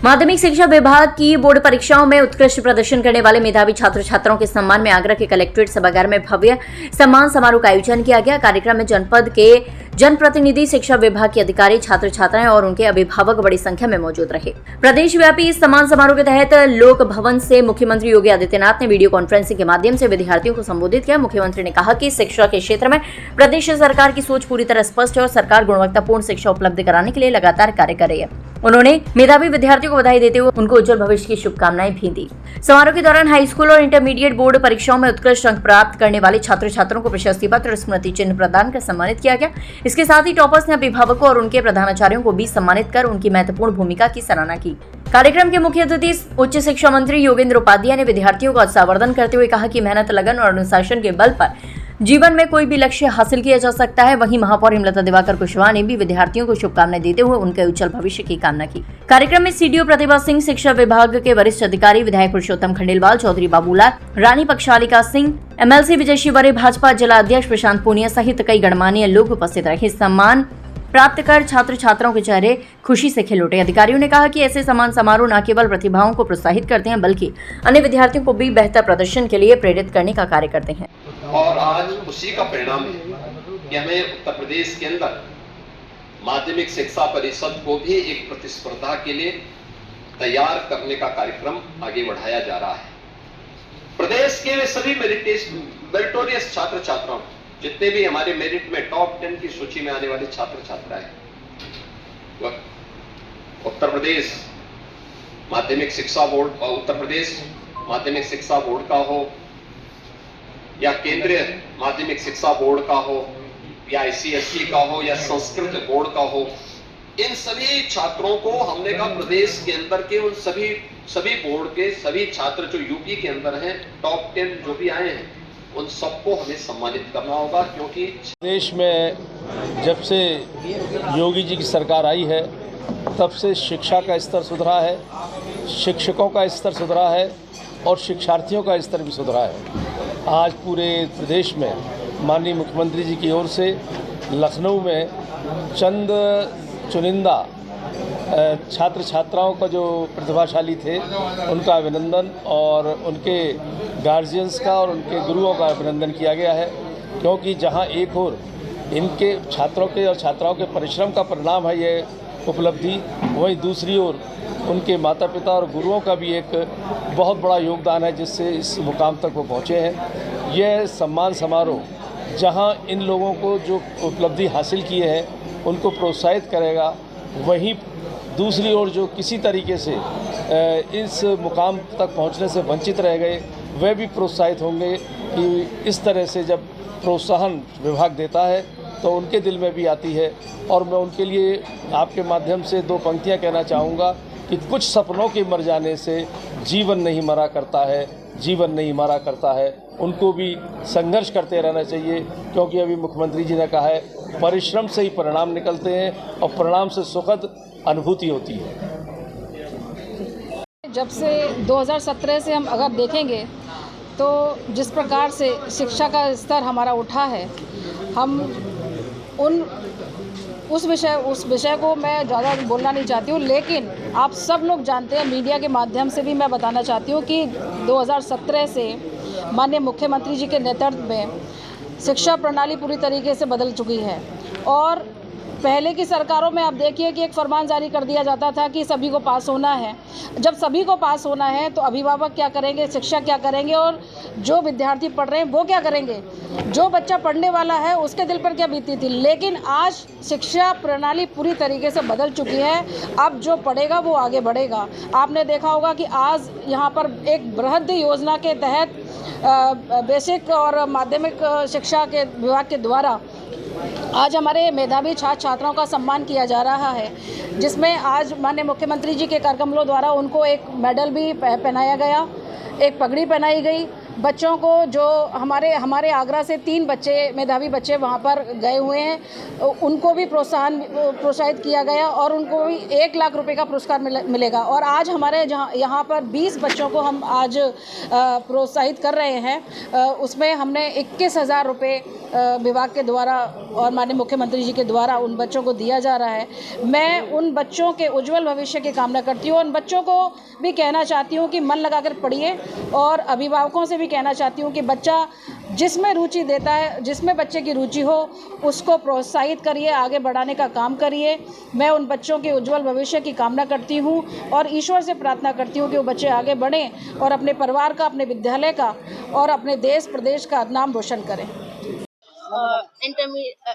माध्यमिक शिक्षा विभाग की बोर्ड परीक्षाओं में उत्कृष्ट प्रदर्शन करने वाले मेधावी छात्र छात्राओं के सम्मान में आगरा के कलेक्ट्रेट सभागार में भव्य सम्मान समारोह का आयोजन किया गया। कार्यक्रम में जनपद के जनप्रतिनिधि, शिक्षा विभाग के अधिकारी, छात्र छात्राएं और उनके अभिभावक बड़ी संख्या में मौजूद रहे। प्रदेश व्यापी इस सम्मान समारोह के तहत लोक भवन से मुख्यमंत्री योगी आदित्यनाथ ने वीडियो कॉन्फ्रेंसिंग के माध्यम से विद्यार्थियों को संबोधित किया। मुख्यमंत्री ने कहा कि शिक्षा के क्षेत्र में प्रदेश सरकार की सोच पूरी तरह स्पष्ट है और सरकार गुणवत्तापूर्ण शिक्षा उपलब्ध कराने के लिए लगातार कार्य कर रही है। उन्होंने मेधावी विद्यार्थियों को बधाई देते हुए उनको उज्जवल भविष्य की शुभकामनाएं भी दी। समारोह के दौरान हाई स्कूल और इंटरमीडिएट बोर्ड परीक्षाओं में उत्कृष्ट अंक प्राप्त करने वाले छात्र छात्राओं को प्रशस्ति पत्र और स्मृति चिन्ह प्रदान कर सम्मानित किया गया। इसके साथ ही टॉपर्स ने अभिभावकों और उनके प्रधानाचार्यों को भी सम्मानित कर उनकी महत्वपूर्ण भूमिका की सराहना की। कार्यक्रम के मुख्य अतिथि उच्च शिक्षा मंत्री योगेंद्र उपाध्याय ने विद्यार्थियों का उत्साहवर्धन करते हुए कहा कि मेहनत, लगन और अनुशासन के बल पर जीवन में कोई भी लक्ष्य हासिल किया जा सकता है। वहीं महापौर हिमलता दिवाकर कुशवाहा ने भी विद्यार्थियों को शुभकामनाएं देते हुए उनके उज्जवल भविष्य की कामना की। कार्यक्रम में सीडीओ प्रतिभा सिंह, शिक्षा विभाग के वरिष्ठ अधिकारी, विधायक पुरुषोत्तम खंडेलवाल, चौधरी बाबूलाल, रानी पक्षालिका सिंह, एमएलसी विजय शिवरे, भाजपा जिला अध्यक्ष प्रशांत पूनिया सहित कई गणमान्य लोग उपस्थित रहे। सम्मान प्राप्त कर छात्र छात्राओं के चेहरे खुशी से खिल उठे। अधिकारियों ने कहा कि ऐसे सम्मान समारोह न केवल प्रतिभाओं को प्रोत्साहित करते हैं बल्कि अन्य विद्यार्थियों को भी बेहतर प्रदर्शन के लिए प्रेरित करने का कार्य करते हैं। और आज उसी का परिणाम है कि हमें उत्तर प्रदेश के अंदर माध्यमिक शिक्षा परिषद को भी एक प्रतिस्पर्धा के लिए तैयार करने का कार्यक्रम आगे बढ़ाया जा रहा है। प्रदेश के सभी मेरिटोरियस छात्र छात्राओं, जितने भी हमारे मेरिट में टॉप 10 की सूची में आने वाले छात्र छात्राएं, उत्तर प्रदेश माध्यमिक शिक्षा बोर्ड और उत्तर प्रदेश माध्यमिक शिक्षा बोर्ड का हो या केंद्रीय माध्यमिक शिक्षा बोर्ड का हो या आईसीएसई का हो या संस्कृत बोर्ड का हो, इन सभी छात्रों को हमने कहा प्रदेश के अंदर के उन सभी बोर्ड के सभी छात्र जो यूपी के अंदर हैं, टॉप 10 जो भी आए हैं, उन सबको हमें सम्मानित करना होगा। क्योंकि देश में जब से योगी जी की सरकार आई है तब से शिक्षा का स्तर सुधरा है, शिक्षकों का स्तर सुधरा है और शिक्षार्थियों का स्तर भी सुधरा है। आज पूरे प्रदेश में माननीय मुख्यमंत्री जी की ओर से लखनऊ में चंद चुनिंदा छात्र छात्राओं का जो प्रतिभाशाली थे उनका अभिनंदन और उनके गार्जियंस का और उनके गुरुओं का अभिनंदन किया गया है। क्योंकि जहां एक ओर इनके छात्रों के और छात्राओं के परिश्रम का परिणाम है ये उपलब्धि, वहीं दूसरी ओर उनके माता पिता और गुरुओं का भी एक बहुत बड़ा योगदान है जिससे इस मुकाम तक वो पहुँचे हैं। यह सम्मान समारोह जहां इन लोगों को जो उपलब्धि हासिल किए हैं उनको प्रोत्साहित करेगा, वहीं दूसरी ओर जो किसी तरीके से इस मुकाम तक पहुंचने से वंचित रह गए वे भी प्रोत्साहित होंगे कि इस तरह से जब प्रोत्साहन विभाग देता है तो उनके दिल में भी आती है। और मैं उनके लिए आपके माध्यम से 2 पंक्तियां कहना चाहूँगा कि कुछ सपनों के मर जाने से जीवन नहीं मरा करता है, जीवन नहीं मरा करता है। उनको भी संघर्ष करते रहना चाहिए, क्योंकि अभी मुख्यमंत्री जी ने कहा है परिश्रम से ही परिणाम निकलते हैं और परिणाम से सुखद अनुभूति होती है। जब से 2017 से हम अगर देखेंगे तो जिस प्रकार से शिक्षा का स्तर हमारा उठा है, हम उस विषय को मैं ज़्यादा बोलना नहीं चाहती हूँ, लेकिन आप सब लोग जानते हैं, मीडिया के माध्यम से भी मैं बताना चाहती हूँ कि 2017 से माननीय मुख्यमंत्री जी के नेतृत्व में शिक्षा प्रणाली पूरी तरीके से बदल चुकी है। और पहले की सरकारों में आप देखिए कि एक फरमान जारी कर दिया जाता था कि सभी को पास होना है। जब सभी को पास होना है तो अभिभावक क्या करेंगे, शिक्षक क्या करेंगे और जो विद्यार्थी पढ़ रहे हैं वो क्या करेंगे, जो बच्चा पढ़ने वाला है उसके दिल पर क्या बीती थी। लेकिन आज शिक्षा प्रणाली पूरी तरीके से बदल चुकी है। अब जो पढ़ेगा वो आगे बढ़ेगा। आपने देखा होगा कि आज यहाँ पर एक बृहद योजना के तहत बेसिक और माध्यमिक शिक्षा के विभाग के द्वारा आज हमारे मेधावी छात्र छात्राओं का सम्मान किया जा रहा है, जिसमें आज माननीय मुख्यमंत्री जी के करकमलों द्वारा उनको एक मेडल भी पहनाया गया, एक पगड़ी पहनाई गई। बच्चों को जो हमारे आगरा से 3 बच्चे मेधावी बच्चे वहाँ पर गए हुए हैं, उनको भी प्रोत्साहित किया गया और उनको भी 1 लाख रुपए का पुरस्कार मिलेगा। और आज हमारे यहाँ पर 20 बच्चों को हम आज प्रोत्साहित कर रहे हैं, उसमें हमने 21,000 रुपये विभाग के द्वारा और माननीय मुख्यमंत्री जी के द्वारा उन बच्चों को दिया जा रहा है। मैं उन बच्चों के उज्जवल भविष्य की कामना करती हूँ। उन बच्चों को भी कहना चाहती हूँ कि मन लगाकर पढ़िए, और अभिभावकों से भी कहना चाहती हूँ कि बच्चा जिसमें रुचि देता है, जिसमें बच्चे की रुचि हो, उसको प्रोत्साहित करिए, आगे बढ़ाने का काम करिए। मैं उन बच्चों के उज्जवल भविष्य की कामना करती हूँ और ईश्वर से प्रार्थना करती हूँ कि वो बच्चे आगे बढ़ें और अपने परिवार का, अपने विद्यालय का और अपने देश प्रदेश का नाम रोशन करें।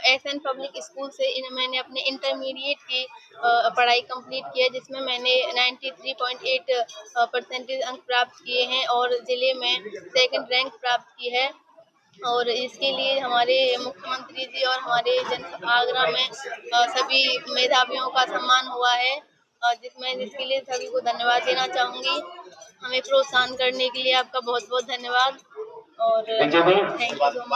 एसएन पब्लिक स्कूल से मैंने अपने इंटरमीडिएट की पढ़ाई कंप्लीट की है, जिसमें मैंने 93.8% अंक प्राप्त किए हैं और ज़िले में सेकंड रैंक प्राप्त की है। और इसके लिए हमारे मुख्यमंत्री जी और हमारे आगरा में सभी मेधावियों का सम्मान हुआ है, जिसके लिए सभी को धन्यवाद देना चाहूँगी। हमें प्रोत्साहन करने के लिए आपका बहुत बहुत धन्यवाद और थैंक यू सो मच।